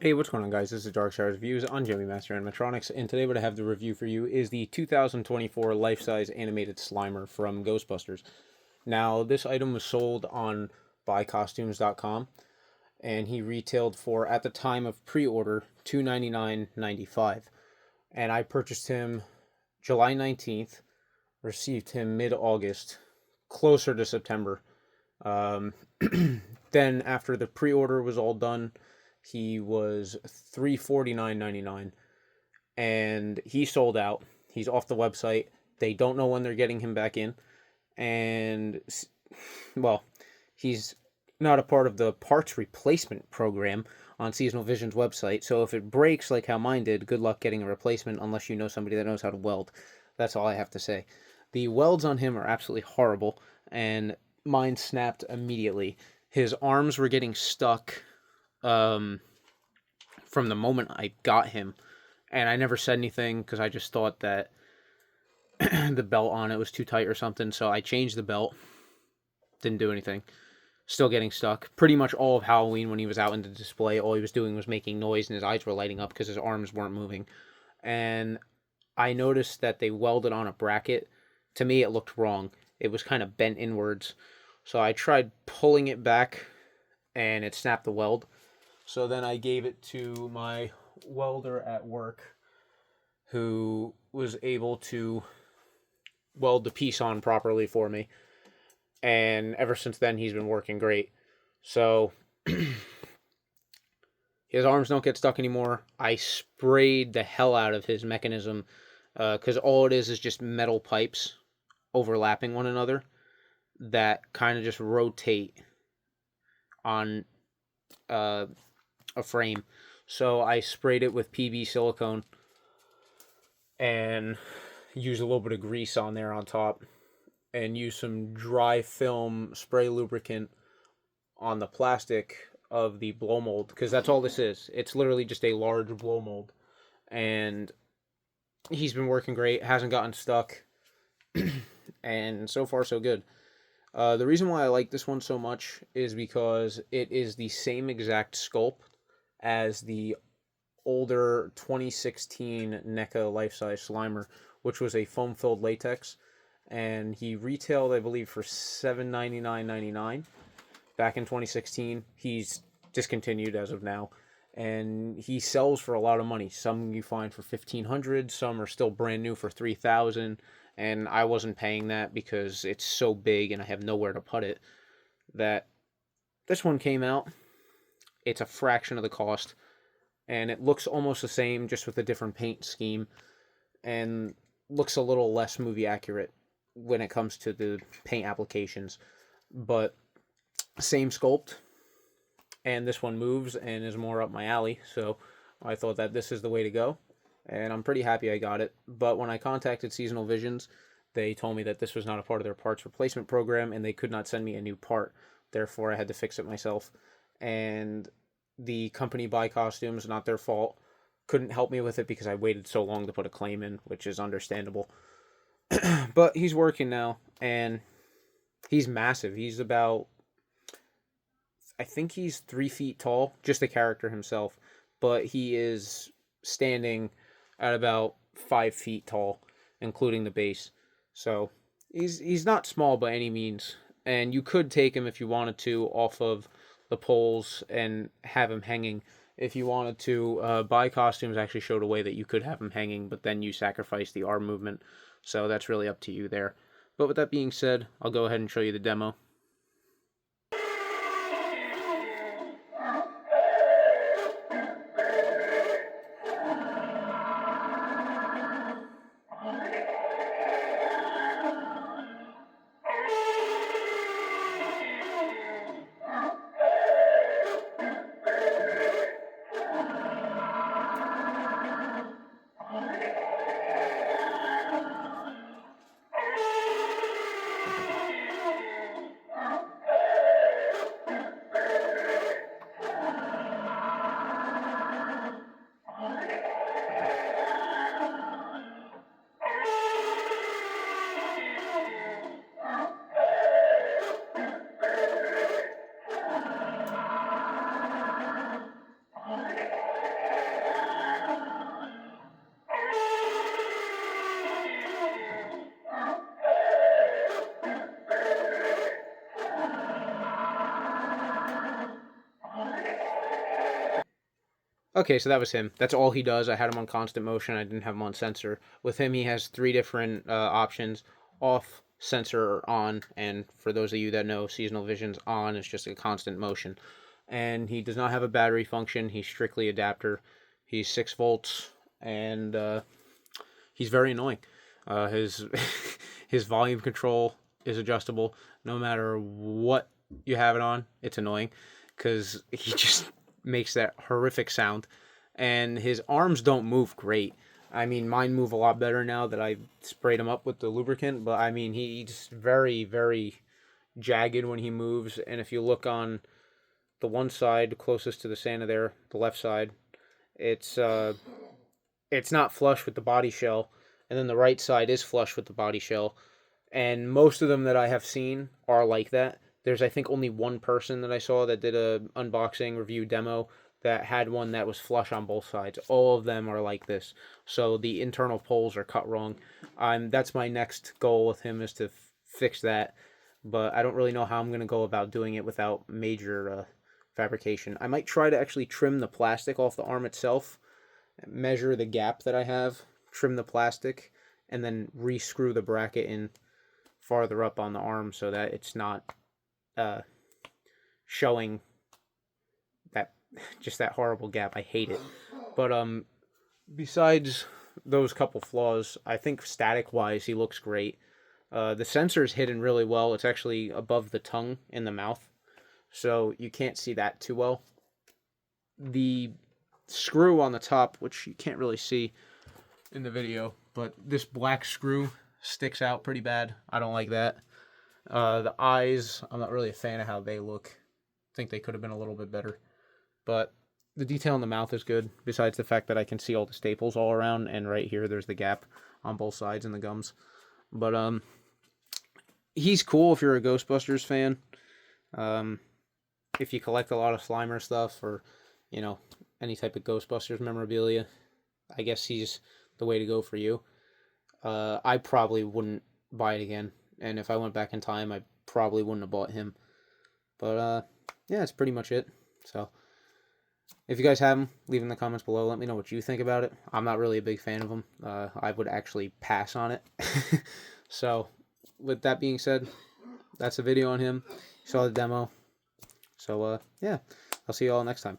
Hey, what's going on, guys? This is Darkshire's Reviews on Jimmy Master Animatronics, and today what I have to review for you is the 2024 life-size animated Slimer from Ghostbusters. Now, this item was sold on buycostumes.com, and he retailed for, at the time of pre-order, $299.95. And I purchased him July 19th, received him mid-August, closer to September. Um, then, after the pre-order was all done, he was $349.99, and he sold out. He's off the website. They don't know when they're getting him back in, and well, he's not a part of the parts replacement program on Seasonal Vision's website. So if it breaks like how mine did, good luck getting a replacement unless you know somebody that knows how to weld. That's all I have to say. The welds on him are absolutely horrible, and mine snapped immediately. His arms were getting stuck um, from the moment I got him, and I never said anything because I just thought that the belt on it was too tight or something. So I changed the belt. Didn't do anything. Still getting stuck. Pretty much all of Halloween when he was out in the display, all he was doing was making noise and his eyes were lighting up because his arms weren't moving. And I noticed that they welded on a bracket. To me, it looked wrong. It was kind of bent inwards. So I tried pulling it back and it snapped the weld. So then I gave it to my welder at work who was able to weld the piece on properly for me. And ever since then, he's been working great. So his arms don't get stuck anymore. I sprayed the hell out of his mechanism because all it is just metal pipes overlapping one another that kind of just rotate on a frame. So I sprayed it with PB silicone and used a little bit of grease on there on top and used some dry film spray lubricant on the plastic of the blow mold because that's all this is. It's literally just a large blow mold, and he's been working great. Hasn't gotten stuck, and so far so good. The reason why I like this one so much is because it is the same exact sculpt as the older 2016 NECA life-size Slimer, which was a foam-filled latex, and he retailed, I believe, for $799.99 back in 2016. He's discontinued as of now, and he sells for a lot of money. Some you find for $1,500, some are still brand new for $3,000, and I wasn't paying that because it's so big and I have nowhere to put it. That this one came out, it's a fraction of the cost, and it looks almost the same, just with a different paint scheme, and looks a little less movie accurate when it comes to the paint applications. But same sculpt, and this one moves and is more up my alley, so I thought that this is the way to go, and I'm pretty happy I got it. But when I contacted Seasonal Visions, they told me that this was not a part of their parts replacement program and they could not send me a new part. Therefore, I had to fix it myself. And the company Buy Costumes, not their fault, couldn't help me with it because I waited so long to put a claim in, which is understandable. But he's working now, and he's massive. He's about, I think he's 3 feet tall, just the character himself, but he is standing at about 5 feet tall, including the base. So he's not small by any means, and you could take him if you wanted to off of the poles and have him hanging. If you wanted to, Buy Costumes actually showed a way that you could have him hanging, but then you sacrifice the arm movement. So that's really up to you there. But with that being said, I'll go ahead and show you the demo. Okay, so that was him. That's all he does. I had him on constant motion. I didn't have him on sensor. With him, he has three different options: off, sensor, or on. And for those of you that know, seasonal vision's on. It's just a constant motion. And he does not have a battery function. He's strictly adapter. He's 6 volts, and he's very annoying. His his volume control is adjustable. No matter what you have it on, it's annoying because he just makes that horrific sound. And his arms don't move great. I mean, mine move a lot better now that I sprayed him up with the lubricant, but I mean, he's very, very jagged when he moves. And if you look on the one side closest to the Santa there, the left side, it's it's not flush with the body shell, and then the right side is flush with the body shell. And most of them that I have seen are like that. There's, I think, only one person that I saw that did a unboxing review demo that had one that was flush on both sides. All of them are like this. So the internal poles are cut wrong. That's my next goal with him, is to fix that. But I don't really know how I'm going to go about doing it without major fabrication. I might try to actually trim the plastic off the arm itself, measure the gap that I have, trim the plastic, and then re-screw the bracket in farther up on the arm so that it's not showing that, just that horrible gap. I hate it. But besides those couple flaws, I think static wise he looks great. The sensor is hidden really well. It's actually above the tongue in the mouth, so you can't see that too well. The screw on the top, which you can't really see in the video, but this black screw sticks out pretty bad. I don't like that. The eyes, I'm not really a fan of how they look. I think they could have been a little bit better. But the detail in the mouth is good, besides the fact that I can see all the staples all around, and right here there's the gap on both sides in the gums. But he's cool if you're a Ghostbusters fan. If you collect a lot of Slimer stuff, or, you know, any type of Ghostbusters memorabilia, I guess he's the way to go for you. I probably wouldn't buy it again, and if I went back in time, I probably wouldn't have bought him. But yeah, that's pretty much it. So if you guys have them, leave in the comments below. Let me know what you think about it. I'm not really a big fan of them. I would actually pass on it. So with that being said, that's the video on him. You saw the demo. So yeah, I'll see you all next time.